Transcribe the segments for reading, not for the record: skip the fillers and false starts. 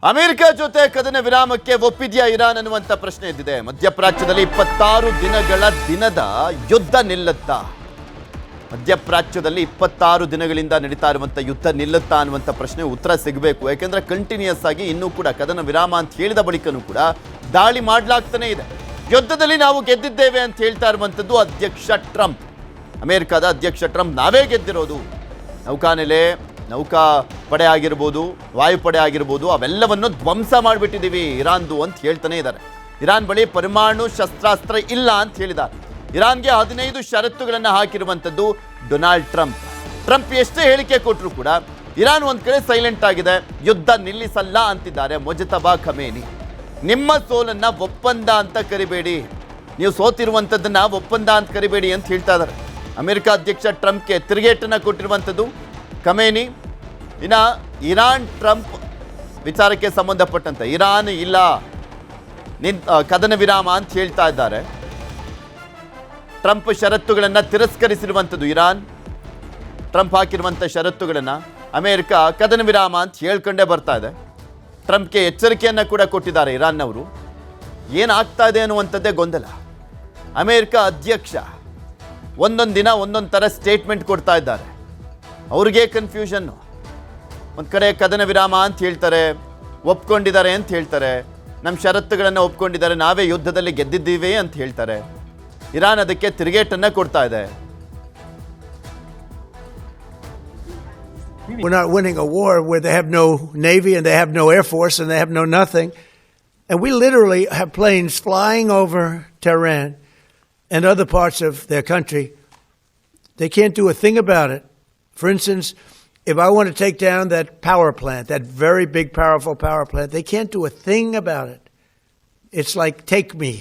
America ಜೊತೆ ಕದನ ವಿರಾಮಕ್ಕೆ ಒಪ್ಪಿದೆಯಾ Iran ಅನ್ನುವಂತ ಪ್ರಶ್ನೆ ಎದ್ದಿದೆ. ಮಧ್ಯಪ್ರಾಚ್ಯದಲ್ಲಿ 26 ದಿನದ ಯುದ್ಧ ನಿಲ್ಲುತ್ತಾ? ಮಧ್ಯಪ್ರಾಚ್ಯದಲ್ಲಿ 26 ದಿನಗಳಿಂದ ನಡೀತಾ ಇರುವಂತ ಯುದ್ಧ ನಿಲ್ಲುತ್ತಾ ಅನ್ನುವಂತ ಪ್ರಶ್ನೆ ಉತ್ತರ ಸಿಗಬೇಕು. ಯಾಕೆಂದ್ರೆ ಕಂಟಿನ್ಯೂಸ್ ಆಗಿ ಇನ್ನೂ ಕೂಡ ಕದನ ವಿರಾಮ ಅಂತ ಹೇಳಿದ ಬಳಿಕನೂ ಕೂಡ ದಾಳಿ ಮಾಡಲಾಗ್ತಾನೆ ಇದೆ. ಯುದ್ಧದಲ್ಲಿ ನಾವು ಗೆದ್ದಿದ್ದೇವೆ ಅಂತ ಹೇಳ್ತಾ ಇರುವಂತದ್ದು ಅಧ್ಯಕ್ಷ ಟ್ರಂಪ್. ಅಮೆರಿಕದ ಅಧ್ಯಕ್ಷ ಟ್ರಂಪ್ ನಾವೇ ಗೆದ್ದಿರೋದು, ನೌಕಾನೆಲೆ, ನೌಕಾ ಪಡೆ ಆಗಿರ್ಬೋದು, ವಾಯುಪಡೆ ಆಗಿರ್ಬೋದು, ಅವೆಲ್ಲವನ್ನು ಧ್ವಂಸ ಮಾಡಿಬಿಟ್ಟಿದ್ದೀವಿ ಇರಾನ್ದು ಅಂತ ಹೇಳ್ತಾನೆ ಇದ್ದಾರೆ. ಇರಾನ್ ಬಳಿ ಪರಮಾಣು ಶಸ್ತ್ರಾಸ್ತ್ರ ಇಲ್ಲ ಅಂತ ಹೇಳಿದ್ದಾರೆ. ಇರಾನ್ಗೆ 15 ಷರತ್ತುಗಳನ್ನು ಹಾಕಿರುವಂಥದ್ದು ಡೊನಾಲ್ಡ್ ಟ್ರಂಪ್. ಟ್ರಂಪ್ ಎಷ್ಟೇ ಹೇಳಿಕೆ ಕೊಟ್ಟರು ಕೂಡ ಇರಾನ್ ಒಂದು ಕಡೆ ಸೈಲೆಂಟ್ ಆಗಿದೆ, ಯುದ್ಧ ನಿಲ್ಲಿಸಲ್ಲ ಅಂತಿದ್ದಾರೆ ಮೊಜತಬಾ ಖಮೇನಿ. ನಿಮ್ಮ ಸೋಲನ್ನ ಒಪ್ಪಂದ ಅಂತ ಕರಿಬೇಡಿ, ನೀವು ಸೋತಿರುವಂಥದ್ದನ್ನ ಒಪ್ಪಂದ ಅಂತ ಕರಿಬೇಡಿ ಅಂತ ಹೇಳ್ತಾ ಇದ್ದಾರೆ. ಅಮೆರಿಕ ಅಧ್ಯಕ್ಷ ಟ್ರಂಪ್ಗೆ ತಿರುಗೇಟನ್ನು ಕೊಟ್ಟಿರುವಂಥದ್ದು ಖಮೇನಿ. ಇನ್ನು ಇರಾನ್ ಟ್ರಂಪ್ ವಿಚಾರಕ್ಕೆ ಸಂಬಂಧಪಟ್ಟಂತೆ ಇರಾನ್ ಇಲ್ಲ ಕದನ ವಿರಾಮ ಅಂತ ಹೇಳ್ತಾ ಇದ್ದಾರೆ. ಟ್ರಂಪ್ ಷರತ್ತುಗಳನ್ನು ತಿರಸ್ಕರಿಸಿರುವಂಥದ್ದು ಇರಾನ್. ಟ್ರಂಪ್ ಹಾಕಿರುವಂಥ ಷರತ್ತುಗಳನ್ನು ಅಮೆರಿಕ ಕದನ ವಿರಾಮ ಅಂತ ಹೇಳ್ಕೊಂಡೇ ಬರ್ತಾ ಇದೆ. ಟ್ರಂಪ್ಗೆ ಎಚ್ಚರಿಕೆಯನ್ನು ಕೂಡ ಕೊಟ್ಟಿದ್ದಾರೆ ಇರಾನ್ನವರು. ಏನಾಗ್ತಾ ಇದೆ ಅನ್ನುವಂಥದ್ದೇ ಗೊಂದಲ. ಅಮೆರಿಕ ಅಧ್ಯಕ್ಷ ಒಂದೊಂದು ದಿನ ಒಂದೊಂದು ಥರ ಸ್ಟೇಟ್ಮೆಂಟ್ ಕೊಡ್ತಾ ಇದ್ದಾರೆ. ಅವ್ರಿಗೆ ಕನ್ಫ್ಯೂಷನ್ನು. ಒಂದು ಕಡೆ ಕದನ ವಿರಾಮ ಅಂತ ಹೇಳ್ತಾರೆ, ಒಪ್ಕೊಂಡಿದ್ದಾರೆ ಅಂತ ಹೇಳ್ತಾರೆ, ನಮ್ಮ ಷರತ್ತುಗಳನ್ನು ಒಪ್ಕೊಂಡಿದ್ದಾರೆ, ನಾವೇ ಯುದ್ಧದಲ್ಲಿ ಗೆದ್ದಿದ್ದೀವಿ ಅಂತ ಹೇಳ್ತಾರೆ. ಇರಾನ್ ಅದಕ್ಕೆ ತಿರುಗೇಟನ್ನು ಕೊಡ್ತಾ ಇದೆ. We're not winning a war where they have no Navy and they have no Air Force and they have no nothing. And we literally have planes flying over Tehran and other parts of their country. They can't do a thing about it. For instance, if I want to take down that power plant, that very big, powerful power plant, they can't do a thing about it. It's like, take me.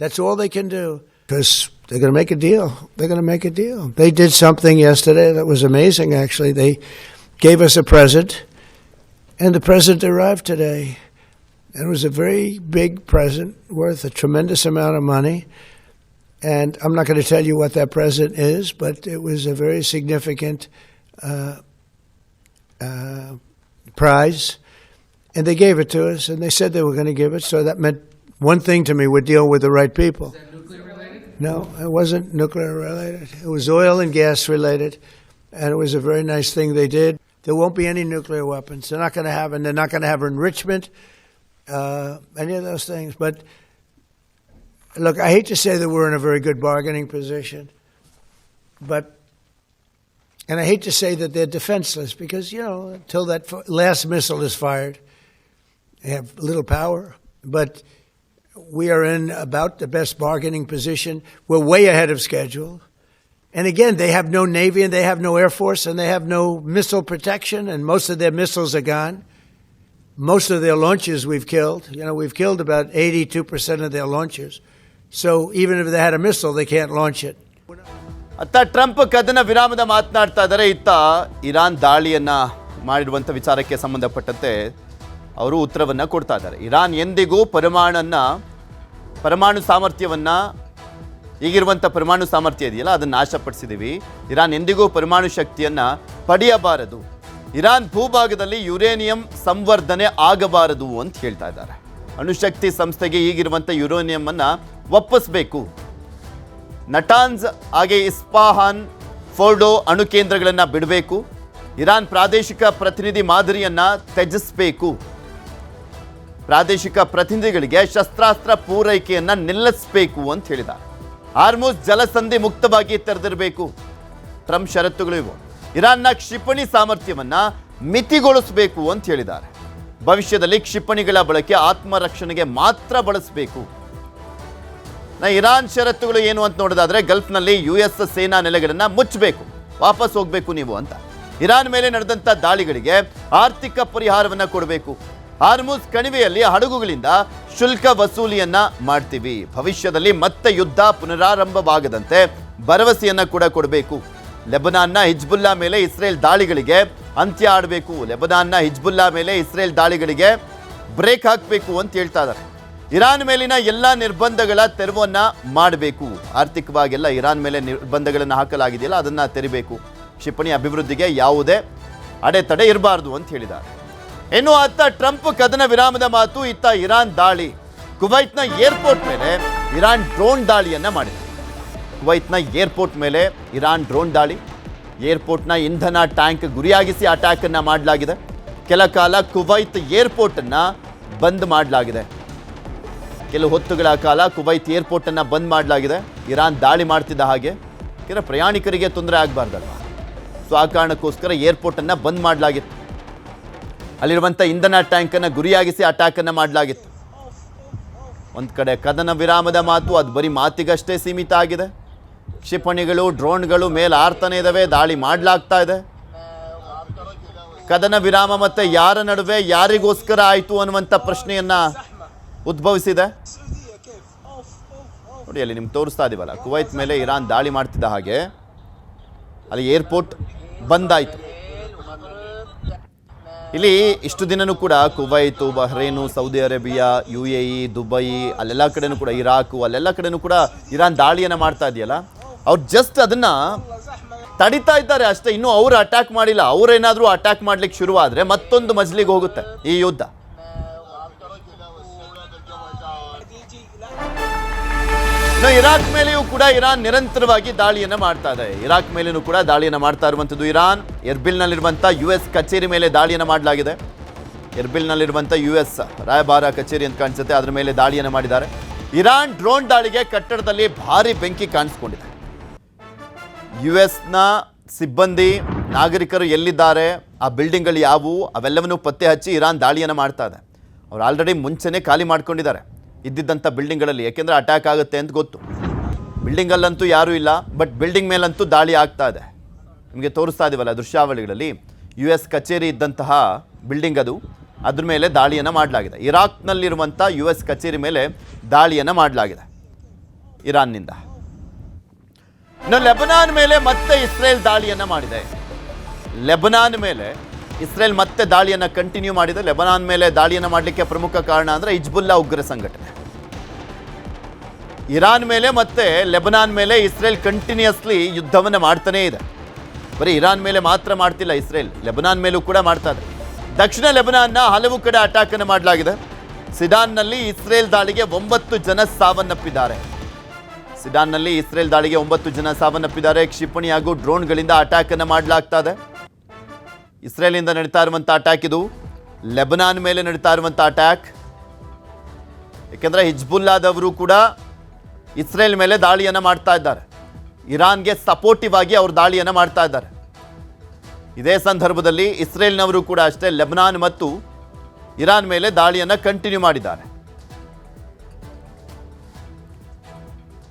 That's all they can do. Because they're going to make a deal. They're going to make a deal. They did something yesterday that was amazing, actually. They gave us a present, and the present arrived today. And it was a very big present worth a tremendous amount of money. And I'm not going to tell you what that present is, but it was a very significant prize. And they gave it to us, and they said they were going to give it. So that meant one thing to me: we're dealing with the right people. Is that nuclear related? No, it wasn't nuclear related. It was oil and gas related, and it was a very nice thing they did. There won't be any nuclear weapons. They're not going to have, and they're not going to have enrichment, any of those things. But look, I hate to say that we're in a very good bargaining position, and I hate to say that they're defenseless because, you know, until that last missile is fired, they have little power. But we are in about the best bargaining position. We're way ahead of schedule. And again, they have no Navy and they have no Air Force and they have no missile protection, and most of their missiles are gone. Most of their launches we've killed. You know, we've killed about 82% of their launches. So even if they had a missile, they can't launch it. ಅತ್ತ Trump ಕದನ ವಿರಾಮದ ಮಾತನಾಡ್ತಾ ಇದ್ದಾರೆ, ಇತ್ತ Iran ದಾಳಿಯನ್ನ ಮಾಡಿರುವಂಥ ವಿಚಾರಕ್ಕೆ ಸಂಬಂಧಪಟ್ಟಂತೆ ಅವರು ಉತ್ತರವನ್ನು ಕೊಡ್ತಾ ಇದ್ದಾರೆ. ಇರಾನ್ ಎಂದಿಗೂ ಪರಮಾಣು ಸಾಮರ್ಥ್ಯವನ್ನು, ಈಗಿರುವಂಥ ಪರಮಾಣು ಸಾಮರ್ಥ್ಯ ಇದೆಯಲ್ಲ ಅದನ್ನು ನಾಶಪಡಿಸಿದ್ದೀವಿ. ಇರಾನ್ ಎಂದಿಗೂ ಪರಮಾಣು ಶಕ್ತಿಯನ್ನು ಪಡೆಯಬಾರದು. ಇರಾನ್ ಭೂಭಾಗದಲ್ಲಿ ಯುರೇನಿಯಂ ಸಂವರ್ಧನೆ ಆಗಬಾರದು ಅಂತ ಹೇಳ್ತಾ ಇದ್ದಾರೆ. ಅಣುಶಕ್ತಿ ಸಂಸ್ಥೆಗೆ ಈಗಿರುವಂಥ ಯುರೇನಿಯಮನ್ನು ಒಪ್ಪಿಸಬೇಕು. ನಟಾನ್ಸ್ ಹಾಗೆ ಇಸ್ಫಾಹಾನ್, ಫೋರ್ಡೋ ಅಣು ಕೇಂದ್ರಗಳನ್ನು ಬಿಡಬೇಕು. ಇರಾನ್ ಪ್ರಾದೇಶಿಕ ಪ್ರತಿನಿಧಿ ಮಾದರಿಯನ್ನು ತ್ಯಜಿಸಬೇಕು. ಪ್ರಾದೇಶಿಕ ಪ್ರತಿನಿಧಿಗಳಿಗೆ ಶಸ್ತ್ರಾಸ್ತ್ರ ಪೂರೈಕೆಯನ್ನು ನಿಲ್ಲಿಸಬೇಕು ಅಂತ ಹೇಳಿದ್ದಾರೆ. ಹಾರ್ಮುಜ್ ಜಲಸಂಧಿ ಮುಕ್ತವಾಗಿ ತೆರೆದಿರಬೇಕು. ಟ್ರಂಪ್ ಷರತ್ತುಗಳು ಇವು. ಇರಾನ್ನ ಕ್ಷಿಪಣಿ ಸಾಮರ್ಥ್ಯವನ್ನು ಮಿತಿಗೊಳಿಸಬೇಕು ಅಂತ ಹೇಳಿದ್ದಾರೆ. ಭವಿಷ್ಯದಲ್ಲಿ ಕ್ಷಿಪಣಿಗಳ ಬಳಕೆ ಆತ್ಮರಕ್ಷಣೆಗೆ ಮಾತ್ರ ಬಳಸಬೇಕು. ಇರಾನ್ ಷರತ್ತುಗಳು ಏನು ಅಂತ ನೋಡೋದಾದ್ರೆ, ಗಲ್ಫ್ನಲ್ಲಿ US ಸೇನಾ ನೆಲೆಗಳನ್ನು ಮುಚ್ಚಬೇಕು, ವಾಪಸ್ ಹೋಗಬೇಕು ನೀವು ಅಂತ. ಇರಾನ್ ಮೇಲೆ ನಡೆದಂಥ ದಾಳಿಗಳಿಗೆ ಆರ್ಥಿಕ ಪರಿಹಾರವನ್ನು ಕೊಡಬೇಕು. ಹಾರ್ಮುಜ್ ಕಣಿವೆಯಲ್ಲಿ ಹಡಗುಗಳಿಂದ ಶುಲ್ಕ ವಸೂಲಿಯನ್ನ ಮಾಡ್ತೀವಿ. ಭವಿಷ್ಯದಲ್ಲಿ ಮತ್ತೆ ಯುದ್ಧ ಪುನರಾರಂಭವಾಗದಂತೆ ಭರವಸೆಯನ್ನ ಕೂಡ ಕೊಡಬೇಕು. ಲೆಬನಾನ್ನ ಹಿಜ್ಬುಲ್ಲಾ ಮೇಲೆ ಇಸ್ರೇಲ್ ದಾಳಿಗಳಿಗೆ ಅಂತ್ಯ ಆಡಬೇಕು. ಲೆಬನಾನ್ನ ಹಿಜ್ಬುಲ್ಲಾ ಮೇಲೆ ಇಸ್ರೇಲ್ ದಾಳಿಗಳಿಗೆ ಬ್ರೇಕ್ ಹಾಕಬೇಕು ಅಂತ ಹೇಳ್ತಾ ಇದ್ದಾರೆ. ಇರಾನ್ ಮೇಲಿನ ಎಲ್ಲ ನಿರ್ಬಂಧಗಳ ತೆರವನ್ನು ಮಾಡಬೇಕು. ಆರ್ಥಿಕವಾಗೆಲ್ಲ ಇರಾನ್ ಮೇಲೆ ನಿರ್ಬಂಧಗಳನ್ನು ಹಾಕಲಾಗಿದೆಯಲ್ಲ ಅದನ್ನು ತೆರಿಬೇಕು. ಕ್ಷಿಪಣಿ ಅಭಿವೃದ್ಧಿಗೆ ಯಾವುದೇ ಅಡೆತಡೆ ಇರಬಾರ್ದು ಅಂತ ಹೇಳಿದ್ದಾರೆ. ಇನ್ನು ಅತ್ತ ಟ್ರಂಪ್ ಕದನ ವಿರಾಮದ ಮಾತು, ಇತ್ತ ಇರಾನ್ ದಾಳಿ. ಕುವೈತ್ನ ಏರ್ಪೋರ್ಟ್ ಮೇಲೆ ಇರಾನ್ ಡ್ರೋನ್ ದಾಳಿಯನ್ನ ಮಾಡಿದೆ. ಕುವೈತ್ನ ಏರ್ಪೋರ್ಟ್ ಮೇಲೆ ಇರಾನ್ ಡ್ರೋನ್ ದಾಳಿ. ಏರ್ಪೋರ್ಟ್ನ ಇಂಧನ ಟ್ಯಾಂಕ್ ಗುರಿಯಾಗಿಸಿ ಅಟ್ಯಾಕ್ ಅನ್ನ ಮಾಡಲಾಗಿದೆ. ಕೆಲ ಕಾಲ ಕುವೈತ್ ಏರ್ಪೋರ್ಟ್ ಅನ್ನ ಬಂದ್ ಮಾಡಲಾಗಿದೆ. ಕೆಲವು ಹೊತ್ತುಗಳ ಕಾಲ ಕುವೈತ್ ಏರ್ಪೋರ್ಟ್ ಅನ್ನ ಬಂದ್ ಮಾಡಲಾಗಿದೆ. ಇರಾನ್ ದಾಳಿ ಮಾಡ್ತಿದ್ದ ಹಾಗೆ, ಯಾಕಂದ್ರೆ ಪ್ರಯಾಣಿಕರಿಗೆ ತೊಂದರೆ ಆಗಬಾರ್ದಲ್ವ, ಸೊ ಆ ಕಾರಣಕ್ಕೋಸ್ಕರ ಏರ್ಪೋರ್ಟ್ ಅನ್ನ ಬಂದ್ ಮಾಡಲಾಗಿತ್ತು. ಅಲ್ಲಿರುವಂಥ ಇಂಧನ ಟ್ಯಾಂಕ್ ಅನ್ನ ಗುರಿಯಾಗಿಸಿ ಅಟ್ಯಾಕ್ ಅನ್ನ ಮಾಡಲಾಗಿತ್ತು. ಒಂದು ಕಡೆ ಕದನ ವಿರಾಮದ ಮಾತು, ಅದು ಬರೀ ಮಾತಿಗಷ್ಟೇ ಸೀಮಿತ ಆಗಿದೆ. ಕ್ಷಿಪಣಿಗಳು, ಡ್ರೋನ್ಗಳು ಮೇಲೆ ಆರ್ತಾನೆ ಇದ್ದಾವೆ, ದಾಳಿ ಮಾಡಲಾಗ್ತಾ ಇದೆ. ಕದನ ವಿರಾಮ ಮತ್ತೆ ಯಾರ ನಡುವೆ, ಯಾರಿಗೋಸ್ಕರ ಆಯಿತು ಅನ್ನುವಂಥ ಪ್ರಶ್ನೆಯನ್ನ ಉದ್ಭವಿಸಿದೆ. ನೋಡಿ, ಅಲ್ಲಿ ನಿಮ್ಗೆ ತೋರಿಸ್ತಾ ಇದೀವಲ್ಲ, ಕುವೈತ್ ಮೇಲೆ ಇರಾನ್ ದಾಳಿ ಮಾಡ್ತಿದ್ದ ಹಾಗೆ ಅಲ್ಲಿ ಏರ್ಪೋರ್ಟ್ ಬಂದಾಯಿತು. ಇಲ್ಲಿ ಇಷ್ಟು ದಿನನೂ ಕೂಡ Kuwait, Bahrain, Saudi Arabia, UAE, Dubai, ಅಲ್ಲೆಲ್ಲ ಕಡೆನೂ ಕೂಡ, ಇರಾಕು, ಅಲ್ಲೆಲ್ಲ ಕಡೆನೂ ಕೂಡ ಇರಾನ್ ದಾಳಿಯನ್ನು ಮಾಡ್ತಾ ಇದೆಯಲ್ಲ, ಅವ್ರು ಜಸ್ಟ್ ಅದನ್ನ ತಡಿತಾ ಇದ್ದಾರೆ ಅಷ್ಟೇ. ಇನ್ನೂ ಅವರು ಅಟ್ಯಾಕ್ ಮಾಡಿಲ್ಲ. ಅವರೇನಾದರೂ ಅಟ್ಯಾಕ್ ಮಾಡ್ಲಿಕ್ಕೆ ಶುರುವಾದರೆ ಮತ್ತೊಂದು ಮಜಲಿಗೆ ಹೋಗುತ್ತೆ ಈ ಯುದ್ಧ. ಇನ್ನು ಇರಾಕ್ ಮೇಲೆಯೂ ಕೂಡ ಇರಾನ್ ನಿರಂತರವಾಗಿ ದಾಳಿಯನ್ನು ಮಾಡ್ತಾ ಇದೆ. ಇರಾಕ್ ಮೇಲೆಯೂ ಕೂಡ ದಾಳಿಯನ್ನು ಮಾಡ್ತಾ ಇರುವಂಥದ್ದು ಇರಾನ್. ಎರ್ಬಿಲ್ನಲ್ಲಿರುವಂಥ US ಕಚೇರಿ ಮೇಲೆ ದಾಳಿಯನ್ನು ಮಾಡಲಾಗಿದೆ. ಎರ್ಬಿಲ್ನಲ್ಲಿರುವಂಥ US ರಾಯಭಾರ ಕಚೇರಿ ಅಂತ ಕಾಣಿಸುತ್ತೆ, ಅದರ ಮೇಲೆ ದಾಳಿಯನ್ನು ಮಾಡಿದ್ದಾರೆ. ಇರಾನ್ ಡ್ರೋನ್ ದಾಳಿಗೆ ಕಟ್ಟಡದಲ್ಲಿ ಭಾರಿ ಬೆಂಕಿ ಕಾಣಿಸ್ಕೊಂಡಿದೆ. US ಸಿಬ್ಬಂದಿ, ನಾಗರಿಕರು ಎಲ್ಲಿದ್ದಾರೆ, ಆ ಬಿಲ್ಡಿಂಗ್ಗಳು ಯಾವುವು, ಅವೆಲ್ಲವನ್ನೂ ಪತ್ತೆ ಹಚ್ಚಿ ಇರಾನ್ ದಾಳಿಯನ್ನು ಮಾಡ್ತಾ ಇದೆ. ಅವ್ರು ಆಲ್ರೆಡಿ ಮುಂಚೆನೇ ಖಾಲಿ ಮಾಡ್ಕೊಂಡಿದ್ದಾರೆ ಇದ್ದಿದ್ದಂಥ ಬಿಲ್ಡಿಂಗ್ಗಳಲ್ಲಿ, ಯಾಕೆಂದರೆ ಅಟ್ಯಾಕ್ ಆಗುತ್ತೆ ಅಂತ ಗೊತ್ತು. ಬಿಲ್ಡಿಂಗಲ್ಲಂತೂ ಯಾರೂ ಇಲ್ಲ, ಬಟ್ ಬಿಲ್ಡಿಂಗ್ ಮೇಲಂತೂ ದಾಳಿ ಆಗ್ತಾ ಇದೆ. ನಿಮಗೆ ತೋರಿಸ್ತಾ ಇದೀವಲ್ಲ ದೃಶ್ಯಾವಳಿಗಳಲ್ಲಿ, US ಕಚೇರಿ ಇದ್ದಂತಹ ಬಿಲ್ಡಿಂಗ್ ಅದು, ಅದ್ರ ಮೇಲೆ ದಾಳಿಯನ್ನು ಮಾಡಲಾಗಿದೆ. ಇರಾಕ್ನಲ್ಲಿರುವಂಥ US ಕಚೇರಿ ಮೇಲೆ ದಾಳಿಯನ್ನು ಮಾಡಲಾಗಿದೆ ಇರಾನ್ನಿಂದ. ಇನ್ನು ಲೆಬನಾನ್ ಮೇಲೆ ಮತ್ತೆ ಇಸ್ರೇಲ್ ದಾಳಿಯನ್ನು ಮಾಡಿದೆ. ಲೆಬನಾನ್ ಮೇಲೆ ಇಸ್ರೇಲ್ ಮತ್ತೆ ದಾಳಿಯನ್ನು ಕಂಟಿನ್ಯೂ ಮಾಡಿದೆ. ಲೆಬನಾನ್ ಮೇಲೆ ದಾಳಿಯನ್ನು ಮಾಡಲಿಕ್ಕೆ ಪ್ರಮುಖ ಕಾರಣ ಅಂದರೆ ಹಿಜ್ಬುಲ್ಲಾ ಉಗ್ರ ಸಂಘಟನೆ. ಇರಾನ್ ಮೇಲೆ ಮತ್ತೆ ಲೆಬನಾನ್ ಮೇಲೆ ಇಸ್ರೇಲ್ ಕಂಟಿನ್ಯೂಸ್ಲಿ ಯುದ್ಧವನ್ನು ಮಾಡ್ತಾನೇ ಇದೆ. ಬರೀ ಇರಾನ್ ಮೇಲೆ ಮಾತ್ರ ಮಾಡ್ತಿಲ್ಲ ಇಸ್ರೇಲ್, ಲೆಬನಾನ್ ಮೇಲೂ ಕೂಡ ಮಾಡ್ತಾ ಇದೆ. ದಕ್ಷಿಣ ಲೆಬನಾನ್ನ ಹಲವು ಕಡೆ ಅಟ್ಯಾಕ್ ಅನ್ನು ಮಾಡಲಾಗಿದೆ. ಸಿಡಾನ್ನಲ್ಲಿ ಇಸ್ರೇಲ್ ದಾಳಿಗೆ 9 ಜನ ಸಾವನ್ನಪ್ಪಿದ್ದಾರೆ. ಸಿಡಾನ್ನಲ್ಲಿ ಇಸ್ರೇಲ್ ದಾಳಿಗೆ 9 ಜನ ಸಾವನ್ನಪ್ಪಿದ್ದಾರೆ. ಕ್ಷಿಪಣಿ ಹಾಗೂ ಡ್ರೋನ್ಗಳಿಂದ ಅಟ್ಯಾಕ್ ಅನ್ನು ಮಾಡಲಾಗ್ತಾ ಇದೆ. ಇಸ್ರೇಲಿಂದ ನಡೀತಾ ಇರುವಂಥ ಅಟ್ಯಾಕ್ ಇದು, ಲೆಬನಾನ್ ಮೇಲೆ ನಡೀತಾ ಇರುವಂಥ ಅಟ್ಯಾಕ್. ಯಾಕೆಂದರೆ ಹಿಜ್ಬುಲ್ಲಾದವರು ಕೂಡ ಇಸ್ರೇಲ್ ಮೇಲೆ ದಾಳಿಯನ್ನು ಮಾಡ್ತಾ ಇದ್ದಾರೆ. ಇರಾನ್ಗೆ ಸಪೋರ್ಟಿವ್ ಆಗಿ ಅವರು ದಾಳಿಯನ್ನು ಮಾಡ್ತಾ ಇದ್ದಾರೆ. ಇದೇ ಸಂದರ್ಭದಲ್ಲಿ ಇಸ್ರೇಲ್ನವರು ಕೂಡ ಅಷ್ಟೇ ಲೆಬನಾನ್ ಮತ್ತು ಇರಾನ್ ಮೇಲೆ ದಾಳಿಯನ್ನು ಕಂಟಿನ್ಯೂ ಮಾಡಿದ್ದಾರೆ.